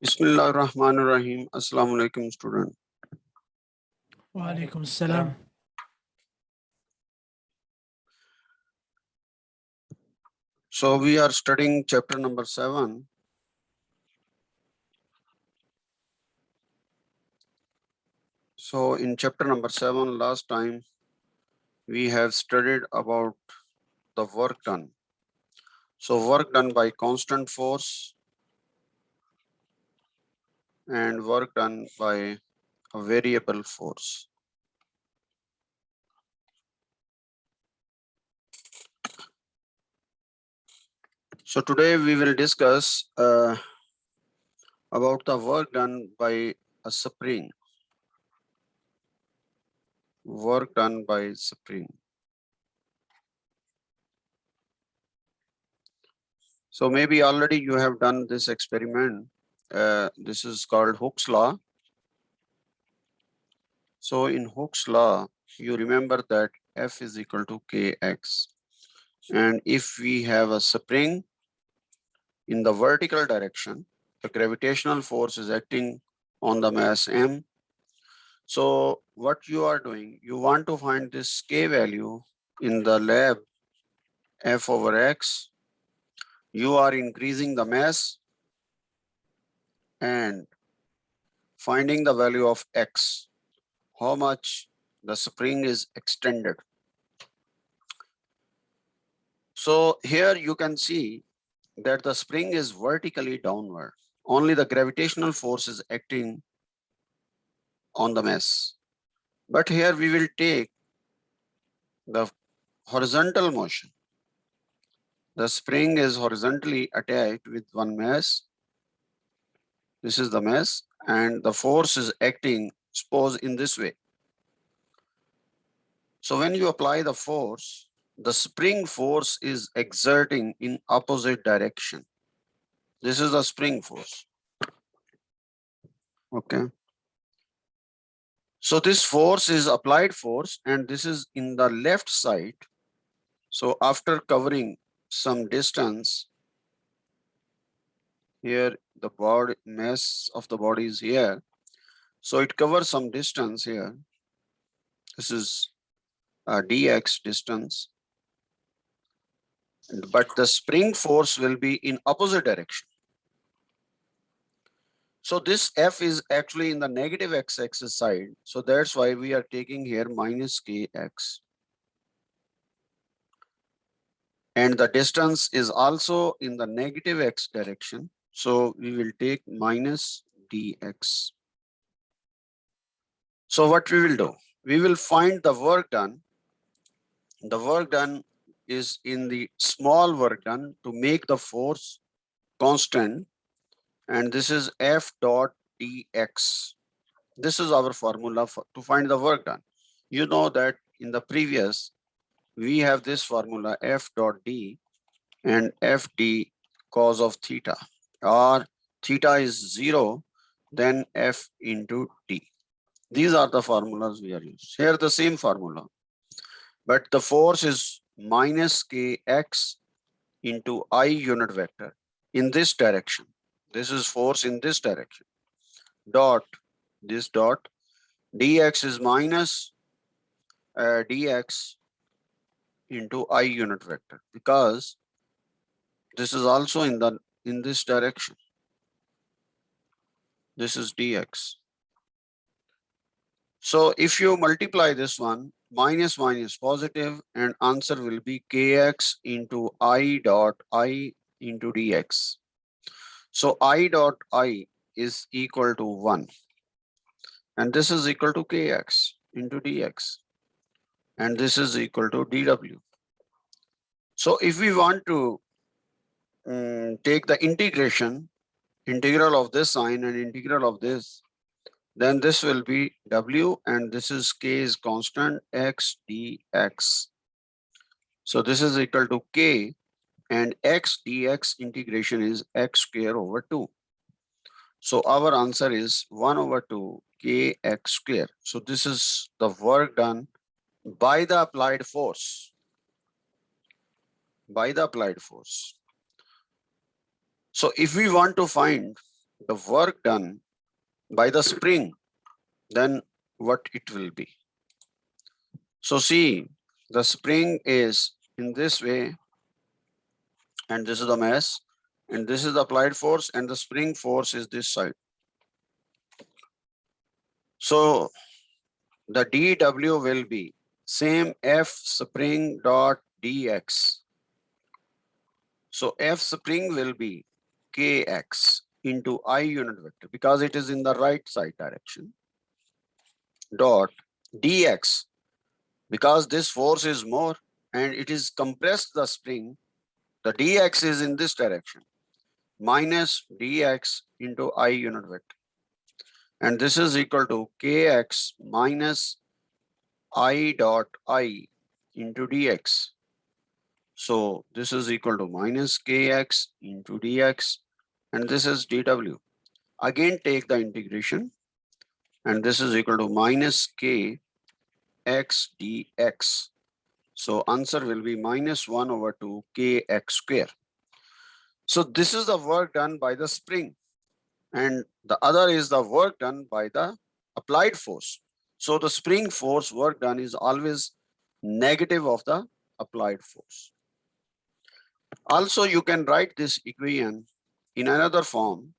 Bismillahirrahmanirrahim. Assalamu alaikum, student. Walaikum salam. So we are studying chapter number 7. So in chapter number 7, last time we have studied about the work done. So work done by constant force and work done by a variable force. So today we will discuss about the work done by a spring. Work done by spring. So maybe already you have done this experiment. This is called Hooke's law. So in Hooke's law, you remember that F is equal to Kx. And if we have a spring in the vertical direction, the gravitational force is acting on the mass M. So what you are doing, you want to find this K value in the lab, F over X. You are increasing the mass and finding the value of X, how much the spring is extended. So here you can see that the spring is vertically downward. Only the gravitational force is acting on the mass. But here we will take the horizontal motion. The spring is horizontally attached with one mass. This is the mass, and the force is acting, suppose, in this way. So when you apply the force, the spring force is exerting in opposite direction. This is the spring force. Okay. So this force is applied force, and this is in the left side. So after covering some distance, here the body mass of the body is here. So it covers some distance here. This is dx distance. But the spring force will be in opposite direction. So this F is actually in the negative x-axis side. So that's why we are taking here minus kx. And the distance is also in the negative x direction. So we will take minus dx. So what we will do? We will find the work done. The work done is in the small work done to make the force constant. And this is F dot dx. This is our formula to find the work done. You know that in the previous, we have this formula F dot d and Fd cos of theta, or theta is 0, then F into d. These are the formulas we are using. Here the same formula, but the force is minus kx into I unit vector in this direction. This is force in this direction. Dot, this dot, dx is minus dx into I unit vector, because this is also in this direction. This is dx. So if you multiply this one, minus minus positive, and answer will be kx into I dot I into dx. So I dot I is equal to 1. And this is equal to kx into dx. And this is equal to dw. So if we want to take the integral of this sign and integral of this, then this will be w, and this is k is constant, x dx. So this is equal to k, and x dx integration is x square over 2. So our answer is 1 over 2 kx square. So this is the work done by the applied force. By the applied force. So if we want to find the work done by the spring, then what it will be. So see, the spring is in this way, and this is the mass, and this is the applied force, and the spring force is this side. So the dW will be same F spring dot dx. So F spring will be kx into I unit vector because it is in the right side direction, dot dx, because this force is more and it is compressed the spring, the dx is in this direction, minus dx into I unit vector. And this is equal to kx minus I dot I into dx. So this is equal to minus kx into dx, and this is dw. Again take the integration, and this is equal to minus k x dx. So answer will be minus 1 over 2 kx square. So this is the work done by the spring, and the other is the work done by the applied force. So the spring force work done is always negative of the applied force. Also, you can write this equation in another form.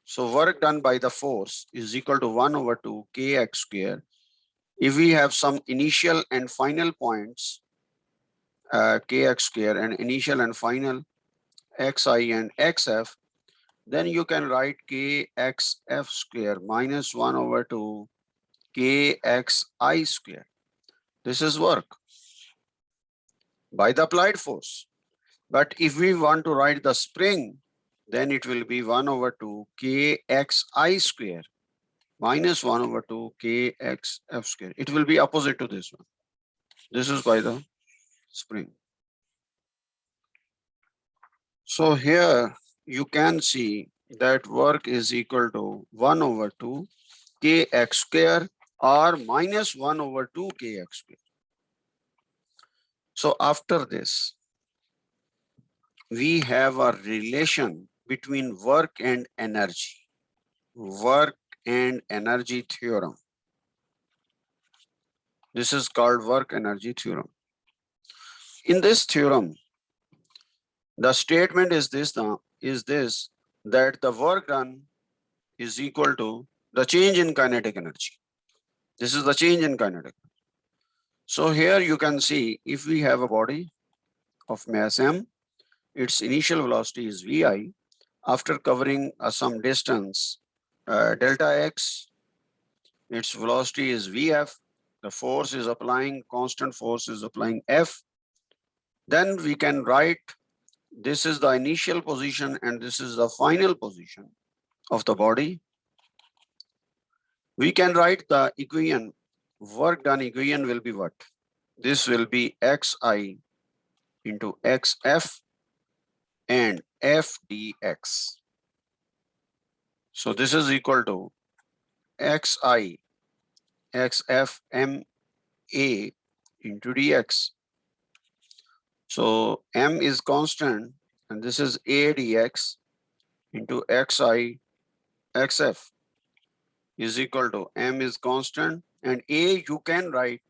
So work done by the force is equal to 1 over 2 kx square. If we have some initial and final points, kx square, and initial and final xi and xf, then you can write kxf square minus 1 over 2 kxi square. This is work by the applied force. But if we want to write the spring, then it will be 1 over 2 kxi square minus 1 over 2 kxf square. It will be opposite to this one. This is by the spring. So here you can see that work is equal to 1 over 2 kx square or minus 1 over 2 kx square. So after this, we have a relation between work and energy. Work and energy theorem. This is called work energy theorem. In this theorem, the statement is this that the work done is equal to the change in kinetic energy. This is the change in kinetic. So here you can see if we have a body of mass m, its initial velocity is vi. After covering some distance delta x, its velocity is vf. The force is applying, constant force is applying F. Then we can write this is the initial position and this is the final position of the body. We can write the equation, work done equation will be what? This will be xi into xf and f dx. So this is equal to xi xf ma into dx. So m is constant and this is a dx into xi xf is equal to m is constant and a you can write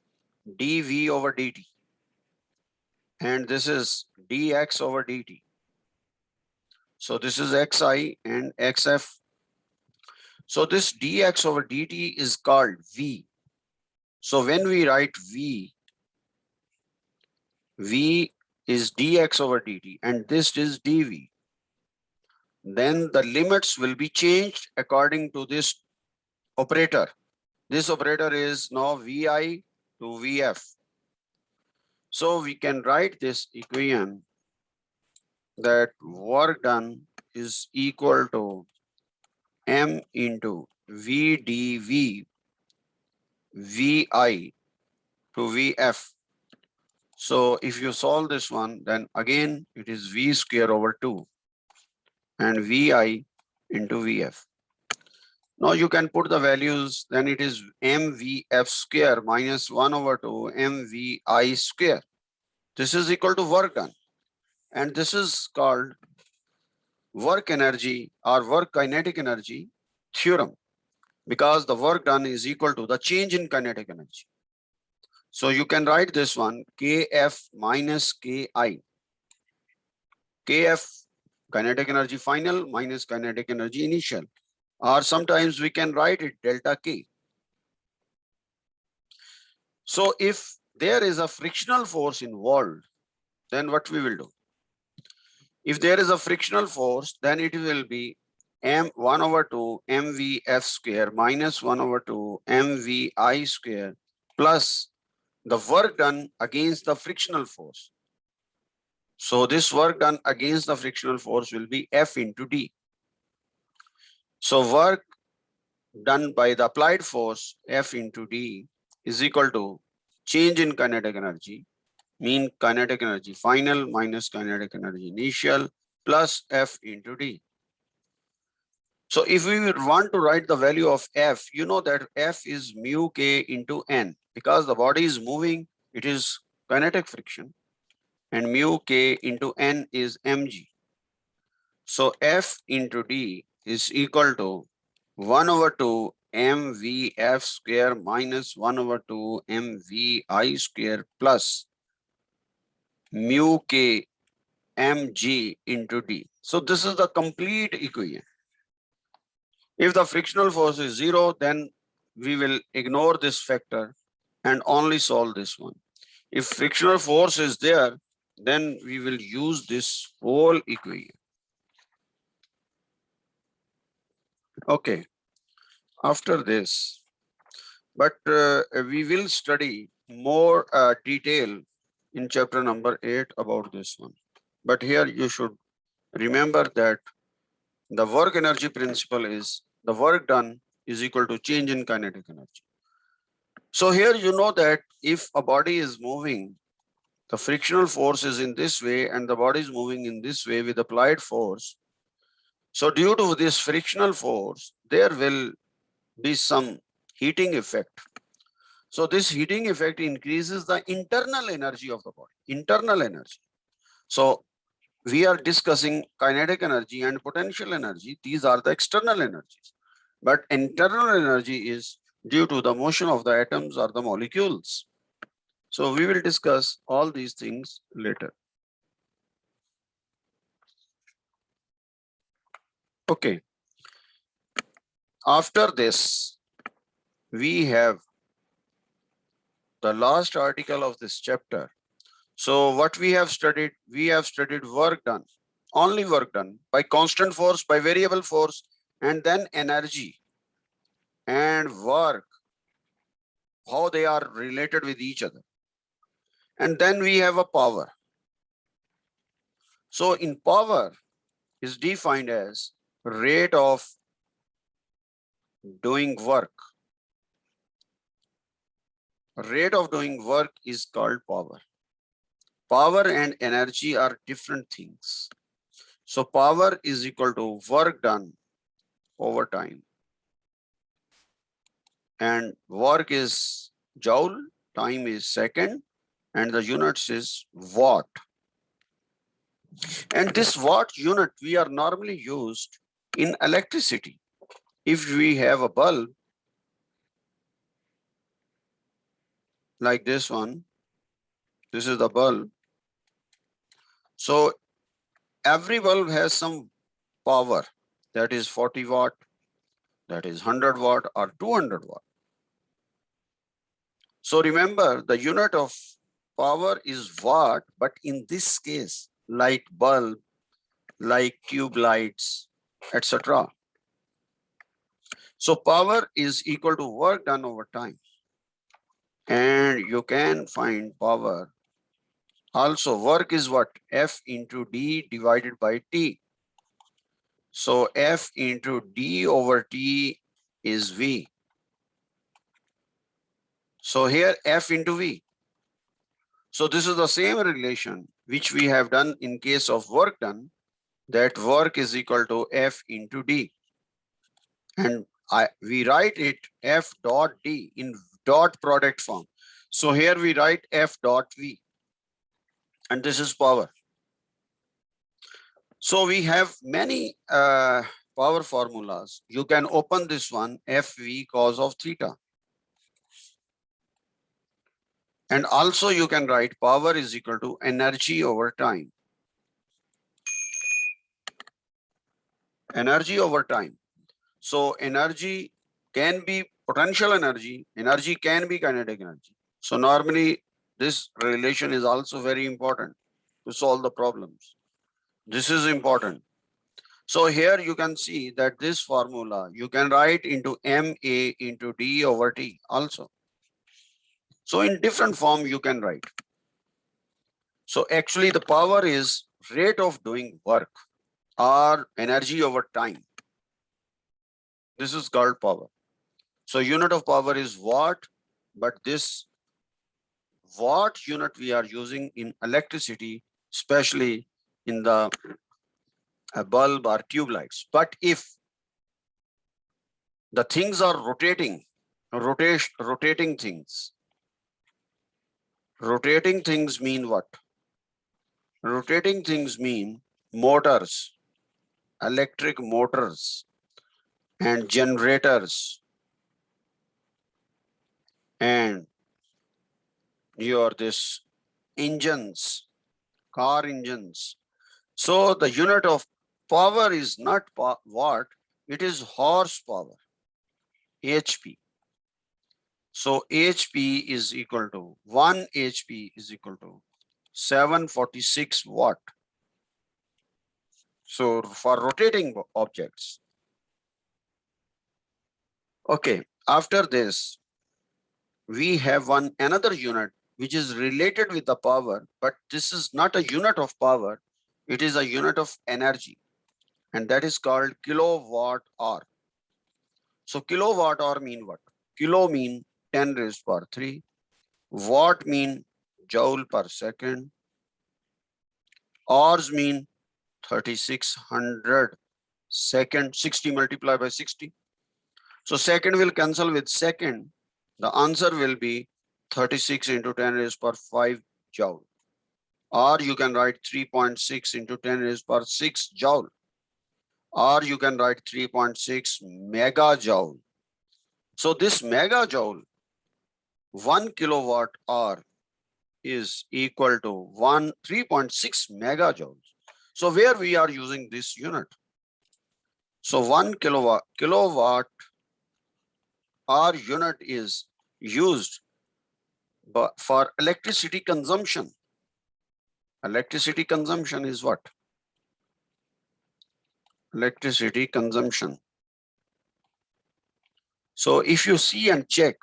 dv over dt, and this is dx over dt. So this is xi and xf. So this dx over dt is called v. So when we write v is dx over dt and this is dv, then the limits will be changed according to this operator. This operator is now vi to vf. So we can write this equation that work done is equal to m into v dv vi to vf. So if you solve this one, then again it is v square over 2 and vi into vf. Now you can put the values, then it is mvf square minus 1 over 2 mvi square. This is equal to work done. And this is called work energy or work kinetic energy theorem, because the work done is equal to the change in kinetic energy. So you can write this one Kf minus Ki. Kf kinetic energy final minus kinetic energy initial, or sometimes we can write it delta K. So if there is a frictional force involved, then what we will do? If there is a frictional force, then it will be m1 over 2 mvf square minus 1 over 2 mvi square plus the work done against the frictional force. So this work done against the frictional force will be F into D. So work done by the applied force F into D is equal to change in kinetic energy, mean kinetic energy final minus kinetic energy initial plus F into D. So if we want to write the value of F, you know that F is mu K into N. Because the body is moving, it is kinetic friction, and mu K into N is mg. So F into D is equal to 1 over 2 mvf square minus 1 over 2 mvi square plus mu K mg into D. So this is the complete equation. If the frictional force is 0, then we will ignore this factor and only solve this one. If frictional force is there, then we will use this whole equation. Okay, after this, but we will study more detail in chapter number 8 about this one. But here you should remember that the work energy principle is the work done is equal to change in kinetic energy. So here you know that if a body is moving, the frictional force is in this way and the body is moving in this way with applied force. So due to this frictional force, there will be some heating effect. So this heating effect increases the internal energy of the body, internal energy. So we are discussing kinetic energy and potential energy. These are the external energies. But internal energy is due to the motion of the atoms or the molecules. So we will discuss all these things later. Okay. After this, we have the last article of this chapter. So what we have studied work done, only work done by constant force, by variable force, and then energy and work, how they are related with each other. And then we have a power. So in power is defined as rate of doing work. Rate of doing work is called power. Power and energy are different things. So power is equal to work done over time. And work is joule, time is second, and the units is watt. And this watt unit we are normally used in electricity. If we have a bulb like this one, this is the bulb. So every bulb has some power, that is 40 watt, that is 100 watt or 200 watt. So remember, the unit of power is watt, but in this case, like bulb, like tube lights, etc. So power is equal to work done over time. And you can find power. Also, work is what? F into D divided by T. So F into D over T is V. So here F into V. So this is the same relation which we have done in case of work done, that work is equal to F into D. And we write it F dot D in dot product form. So here we write F dot V. And this is power. So we have many power formulas. You can open this one, FV cos of theta. And also you can write power is equal to energy over time. Energy over time. So energy can be potential energy, energy can be kinetic energy. So normally this relation is also very important to solve the problems. This is important. So here you can see that this formula you can write into MA into D over T also. So in different form you can write. So actually the power is rate of doing work or energy over time. This is called power. So unit of power is watt, but this watt unit we are using in electricity, especially in the bulb or tube lights. But if the things are rotating things. Rotating things mean what? Rotating things mean motors, electric motors and generators and your this engines, car engines. So the unit of power is not watt, it is horsepower, HP. So HP is equal to 1 HP is equal to 746 watt. So for rotating objects. Okay, after this, we have another unit which is related with the power, but this is not a unit of power, it is a unit of energy, and that is called kilowatt hour. So kilowatt hour mean what? Kilo mean 10 raised power 3, watt mean joule per second, hours mean 3600 second, 60 multiplied by 60. So second will cancel with second. The answer will be 36 into 10 raised power 5 joule. Or you can write 3.6 into 10 raised power 6 joule. Or you can write 3.6 megajoule. So this megajoule, 1 kilowatt hour is equal to 3.6 megajoules. So where we are using this unit? So 1 kilowatt hour unit is used for electricity consumption. Electricity consumption is what? Electricity consumption. So if you see and check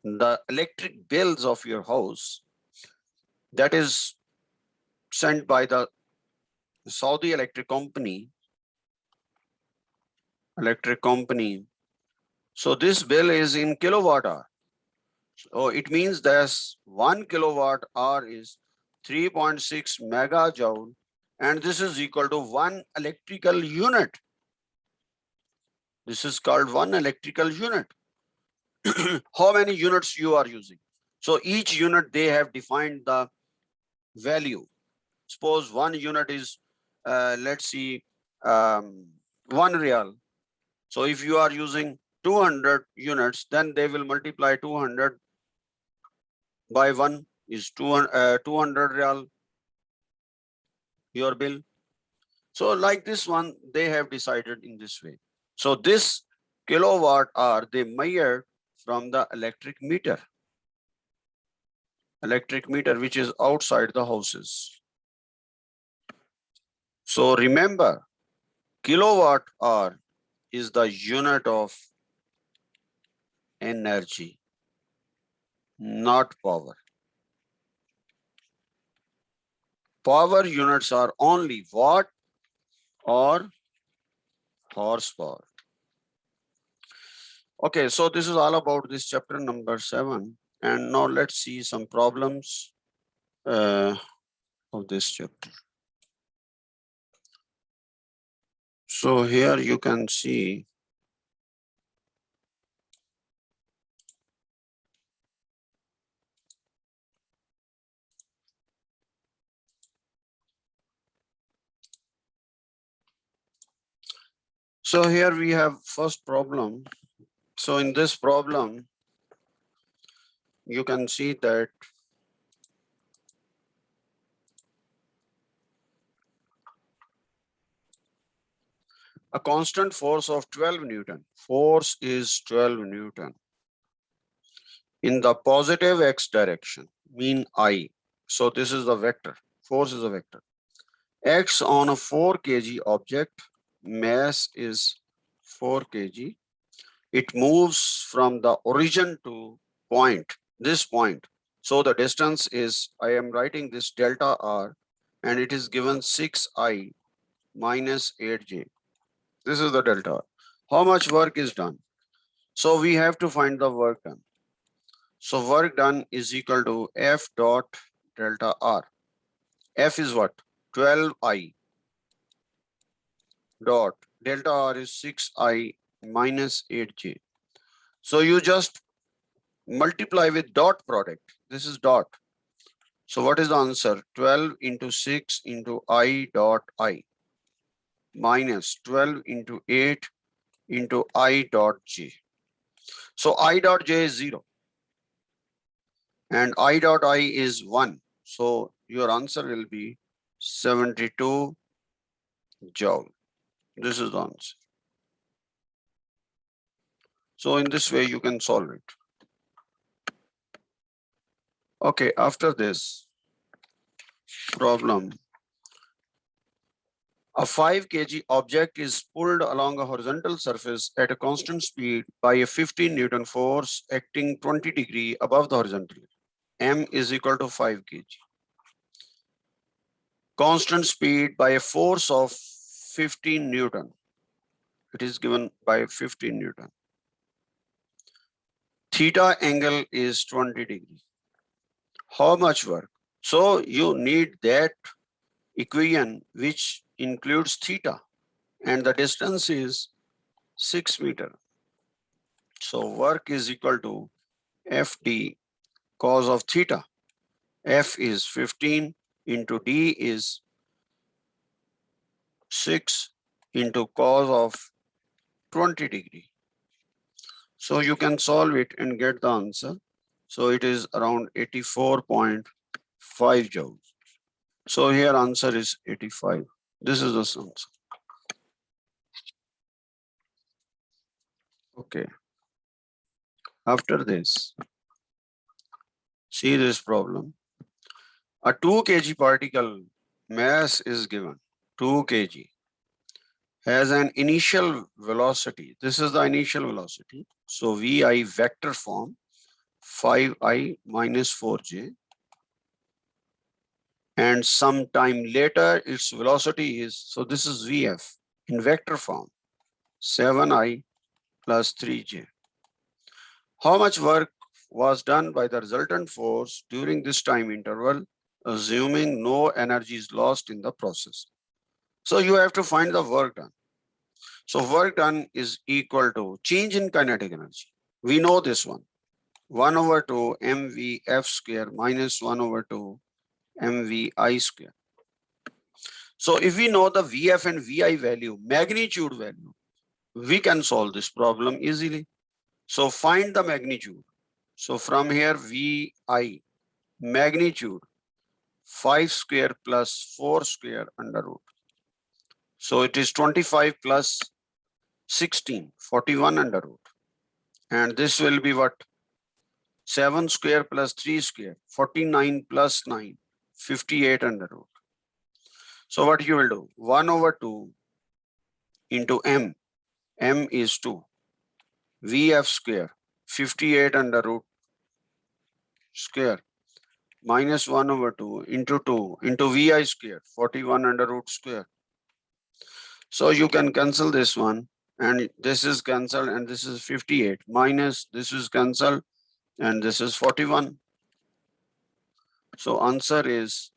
the electric bills of your house, that is sent by the Saudi electric company. So this bill is in kilowatt hour. So it means that 1 kilowatt hour is 3.6 megajoule, and this is equal to 1 electrical unit. This is called 1 electrical unit. How many units you are using? So each unit they have defined the value. Suppose 1 unit is let's see 1 real. So if you are using 200 units, then they will multiply 200 by 1 is 200 real your bill. So like this one they have decided in this way. So this kilowatt hour they measure from the electric meter which is outside the houses. So remember, kilowatt hour is the unit of energy, not power. Power units are only watt or horsepower. Okay, so this is all about this chapter number 7. And now let's see some problems of this chapter. So here you can see So here we have first problem. So in this problem, you can see that a constant force of 12 Newton. Force is 12 Newton in the positive x direction, mean I. So this is the vector. Force is a vector. X on a 4 kg object, mass is 4 kg. It moves from the origin to point, this point. So the distance is, I am writing this delta R, and it is given 6I minus 8J. This is the delta R. How much work is done? So we have to find the work done. So work done is equal to F dot delta R. F is what? 12I dot delta R is 6I minus 8J. So you just multiply with dot product. This is dot. So what is the answer? 12 into 6 into I dot I minus 12 into 8 into I dot J. So I dot J is 0 and I dot I is 1. So your answer will be 72 joule. This is the answer. So in this way you can solve it. Okay, after this problem, a 5 kg object is pulled along a horizontal surface at a constant speed by a 15 Newton force acting 20 degree above the horizontal. M is equal to 5 kg. Constant speed by a force of 15 Newton. It is given by 15 Newton. Theta angle is 20 degree. How much work? So you need that equation which includes theta, and the distance is 6 meters. So work is equal to FD cos of theta. F is 15 into D is 6 into cos of 20 degree. So you can solve it and get the answer. So it is around 84.5 joules. So here answer is 85. This is the answer. Okay. After this, see this problem. A 2 kg particle mass is given. 2 kg has an initial velocity. This is the initial velocity. So VI vector form 5I minus 4J. And some time later, its velocity is, so this is VF in vector form 7I plus 3J. How much work was done by the resultant force during this time interval, assuming no energy is lost in the process? So you have to find the work done. So work done is equal to change in kinetic energy. We know this one. 1 over 2 mvf square minus 1 over 2 mvi square. So if we know the vf and vi value, magnitude value, we can solve this problem easily. So find the magnitude. So from here vi magnitude 5 square plus 4 square under root. So it is 25 plus 16, 41 under root. And this will be what? 7 square plus 3 square, 49 plus 9, 58 under root. So what you will do? 1 over 2 into m. M is 2. Vf square, 58 under root square, minus 1 over 2 into Vi square, 41 under root square. So you can cancel this one, and this is cancelled, and this is 58, minus this is cancelled, and this is 41. So answer is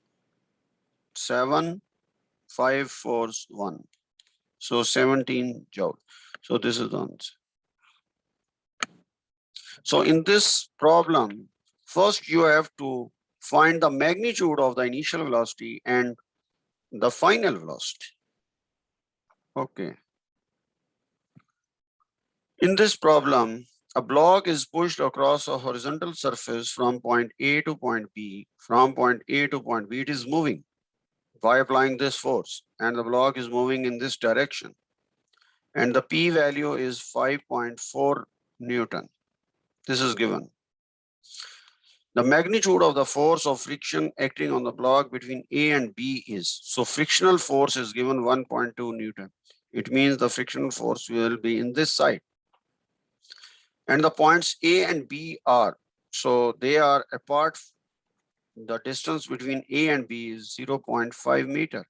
7541. So 17 joule. So this is the answer. So in this problem, first you have to find the magnitude of the initial velocity and the final velocity. Okay. In this problem, a block is pushed across a horizontal surface from point A to point B. From point A to point B, it is moving by applying this force, and the block is moving in this direction. And the P value is 5.4 Newton. This is given. The magnitude of the force of friction acting on the block between A and B is, so frictional force is given 1.2 Newton. It means the frictional force will be in this side. And the points A and B are, so they are apart. The distance between A and B is 0.5 meter.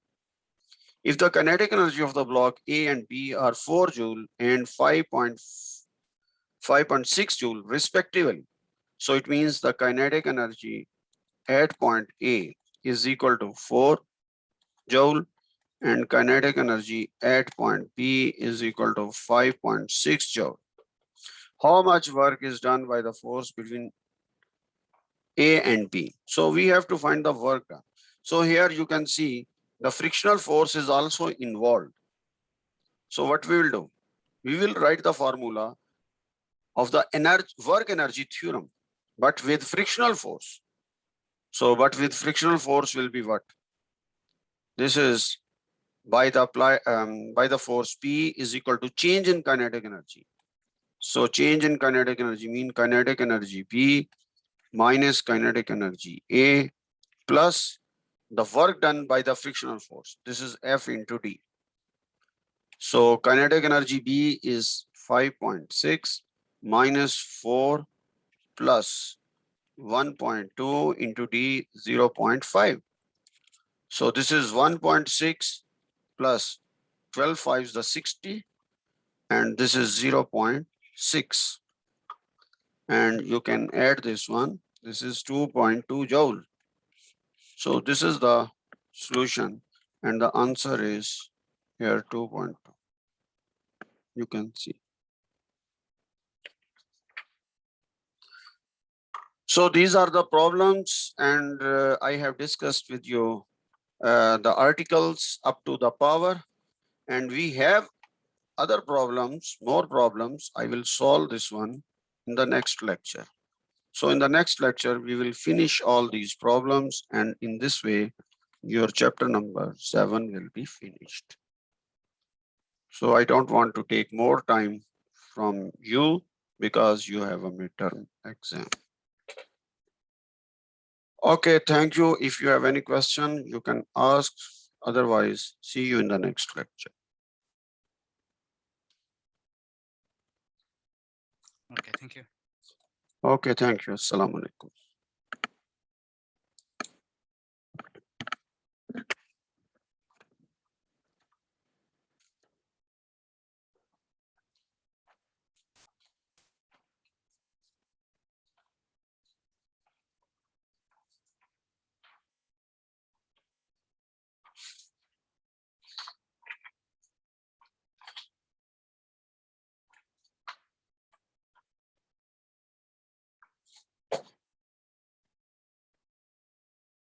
If the kinetic energy of the block A and B are 4 joule and 5.6 joule respectively, so it means the kinetic energy at point A is equal to 4 joule and kinetic energy at point B is equal to 5.6 joule. How much work is done by the force between A and B? So we have to find the work done. So here you can see the frictional force is also involved. So what we will do? We will write the formula of the work energy theorem, but with frictional force. So, but with frictional force will be what? This is by the force P is equal to change in kinetic energy. So change in kinetic energy mean kinetic energy P minus kinetic energy A plus the work done by the frictional force. This is F into D. So kinetic energy B is 5.6 minus 4 plus 1.2 into D 0.5. So this is 1.6 plus 12 5 is the 60 and this is 0.6. And you can add this one. This is 2.2 joule. So this is the solution and the answer is here 2.2. You can see. So these are the problems and I have discussed with you the articles up to the power, and we have other problems, more problems. I will solve this one in the next lecture. So in the next lecture, we will finish all these problems, and in this way, your chapter number 7 will be finished. So I don't want to take more time from you because you have a midterm exam. Okay, thank you. If you have any question, you can ask. Otherwise, see you in the next lecture. Okay, thank you. Okay, thank you. Assalamu alaikum.